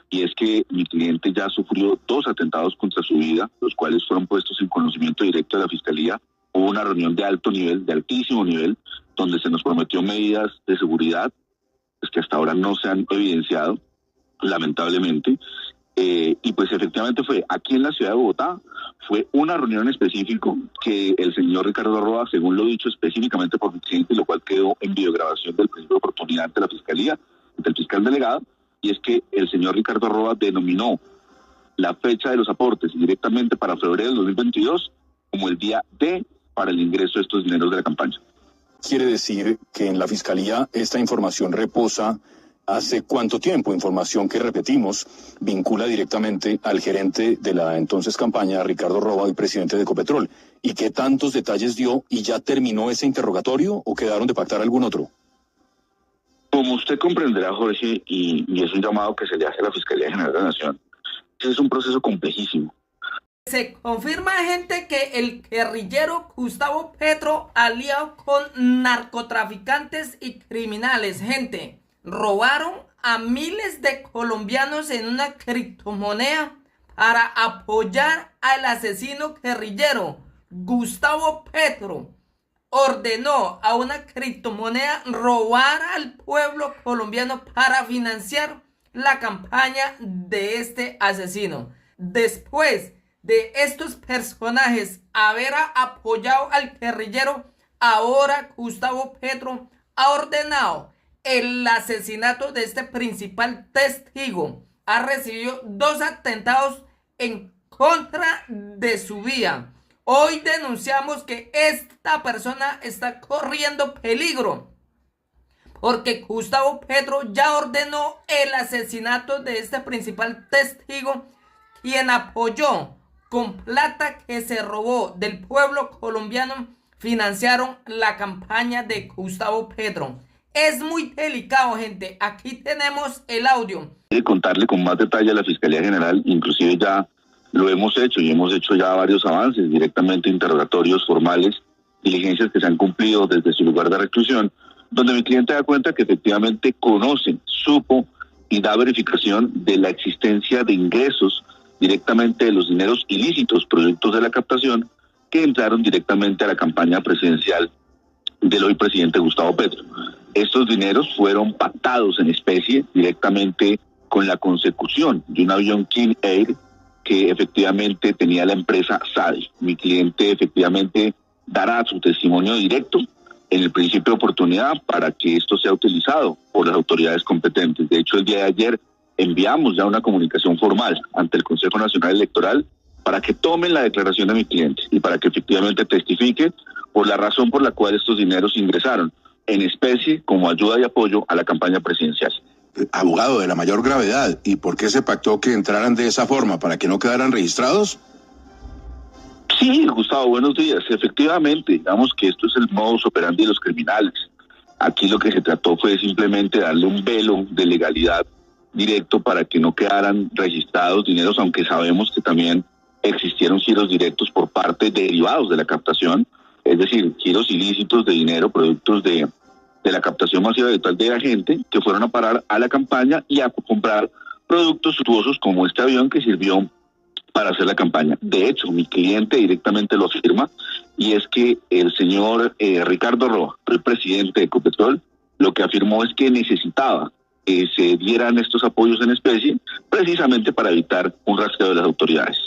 y es que mi cliente ya sufrió 2 atentados contra su vida, los cuales fueron puestos en conocimiento directo de la Fiscalía. Hubo una reunión de alto nivel, de altísimo nivel, donde se nos prometió medidas de seguridad, pues que hasta ahora no se han evidenciado, lamentablemente. Y pues efectivamente fue aquí en la ciudad de Bogotá, fue una reunión en específico que el señor Ricardo Roa, según lo dicho específicamente por mi cliente, lo cual quedó en videograbación del principio de oportunidad ante la Fiscalía, ante el fiscal delegado, y es que el señor Ricardo Roa denominó la fecha de los aportes directamente para febrero del 2022 como el día D para el ingreso de estos dineros de la campaña. Quiere decir que en la Fiscalía esta información reposa ¿hace cuánto tiempo? Información que, repetimos, vincula directamente al gerente de la entonces campaña, Ricardo Roa, y presidente de Ecopetrol. ¿Y qué tantos detalles dio? ¿Y ya terminó ese interrogatorio o quedaron de pactar algún otro? Como usted comprenderá, Jorge, y es un llamado que se le hace a la Fiscalía General de la Nación, es un proceso complejísimo. Se confirma, gente, que el guerrillero Gustavo Petro, aliado con narcotraficantes y criminales, gente, robaron a miles de colombianos en una criptomoneda para apoyar al asesino guerrillero. Gustavo Petro ordenó a una criptomoneda robar al pueblo colombiano para financiar la campaña de este asesino. Después de estos personajes haber apoyado al guerrillero, ahora Gustavo Petro ha ordenado el asesinato de este principal testigo. Ha recibido 2 atentados en contra de su vida. Hoy denunciamos que esta persona está corriendo peligro porque Gustavo Petro ya ordenó el asesinato de este principal testigo, quien apoyó con plata que se robó del pueblo colombiano, financiaron la campaña de Gustavo Petro. Es muy delicado, gente. Aquí tenemos el audio. De contarle con más detalle a la Fiscalía General, inclusive ya lo hemos hecho y hemos hecho ya varios avances, directamente interrogatorios formales, diligencias que se han cumplido desde su lugar de reclusión, donde mi cliente da cuenta que efectivamente conoce, supo y da verificación de la existencia de ingresos directamente de los dineros ilícitos, productos de la captación, que entraron directamente a la campaña presidencial del hoy presidente Gustavo Petro. Estos dineros fueron pactados en especie directamente con la consecución de un avión King Air que efectivamente tenía la empresa SADI. Mi cliente efectivamente dará su testimonio directo en el principio de oportunidad para que esto sea utilizado por las autoridades competentes. De hecho, el día de ayer enviamos ya una comunicación formal ante el Consejo Nacional Electoral para que tomen la declaración de mi cliente y para que efectivamente testifique por la razón por la cual estos dineros ingresaron en especie como ayuda y apoyo a la campaña presidencial. Abogado de la mayor gravedad, ¿y por qué se pactó que entraran de esa forma? ¿Para que no quedaran registrados? Sí, Gustavo, buenos días. Efectivamente, digamos que esto es el modus operandi de los criminales. Aquí lo que se trató fue simplemente darle un velo de legalidad directo para que no quedaran registrados dineros, aunque sabemos que también existieron giros directos por parte derivados de la captación, es decir, giros ilícitos de dinero, productos de la captación masiva virtual de la gente que fueron a parar a la campaña y a comprar productos suntuosos como este avión que sirvió para hacer la campaña. De hecho, mi cliente directamente lo afirma, y es que el señor Ricardo Roa, el presidente de Ecopetrol, lo que afirmó es que necesitaba que se dieran estos apoyos en especie precisamente para evitar un rastreo de las autoridades.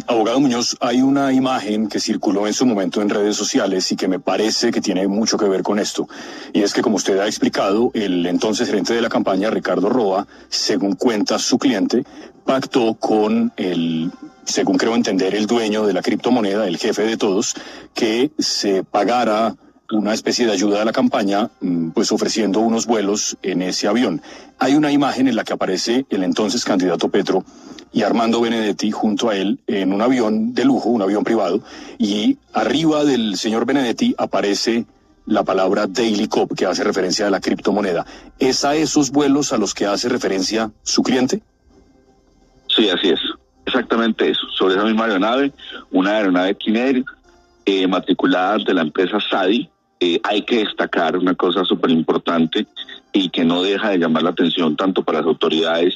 Abogado Muñoz, hay una imagen que circuló en su momento en redes sociales y que me parece que tiene mucho que ver con esto. Y es que, como usted ha explicado, el entonces gerente de la campaña, Ricardo Roa, según cuenta su cliente, pactó con el, según creo entender, el dueño de la criptomoneda, el jefe de todos, que se pagara una especie de ayuda a la campaña, pues ofreciendo unos vuelos en ese avión. Hay una imagen en la que aparece el entonces candidato Petro y Armando Benedetti junto a él en un avión de lujo, un avión privado, y arriba del señor Benedetti aparece la palabra Daily Cop, que hace referencia a la criptomoneda. ¿Es a esos vuelos a los que hace referencia su cliente? Sí, así es. Exactamente eso. Sobre esa misma aeronave, una aeronave King Air, matriculada de la empresa SADI. Hay que destacar una cosa súper importante y que no deja de llamar la atención tanto para las autoridades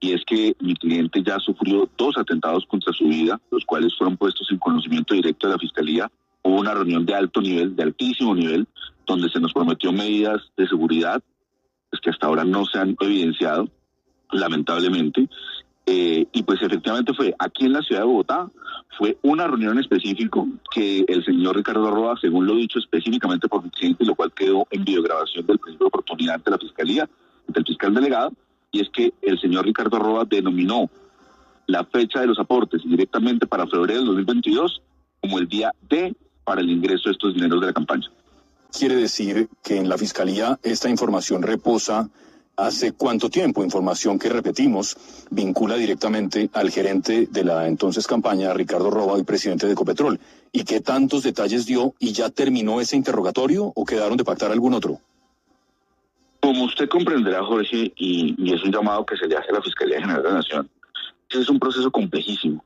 y es que mi cliente ya sufrió 2 atentados contra su vida, los cuales fueron puestos en conocimiento directo de la Fiscalía. Hubo una reunión de alto nivel, de altísimo nivel, donde se nos prometió medidas de seguridad, pues que hasta ahora no se han evidenciado, lamentablemente. Y pues efectivamente fue aquí en la ciudad de Bogotá, fue una reunión en específico que el señor Ricardo Roa, según lo dicho específicamente por mi cliente, lo cual quedó en videograbación del principio de oportunidad ante la Fiscalía, ante el fiscal delegado, y es que el señor Ricardo Roa denominó la fecha de los aportes directamente para febrero del 2022 como el día D para el ingreso de estos dineros de la campaña. Quiere decir que en la Fiscalía esta información reposa hace cuánto tiempo, información que, repetimos, vincula directamente al gerente de la entonces campaña, Ricardo Roa, y presidente de Ecopetrol. ¿Y qué tantos detalles dio y ya terminó ese interrogatorio o quedaron de pactar algún otro? Como usted comprenderá, Jorge, y es un llamado que se le hace a la Fiscalía General de la Nación, ese es un proceso complejísimo.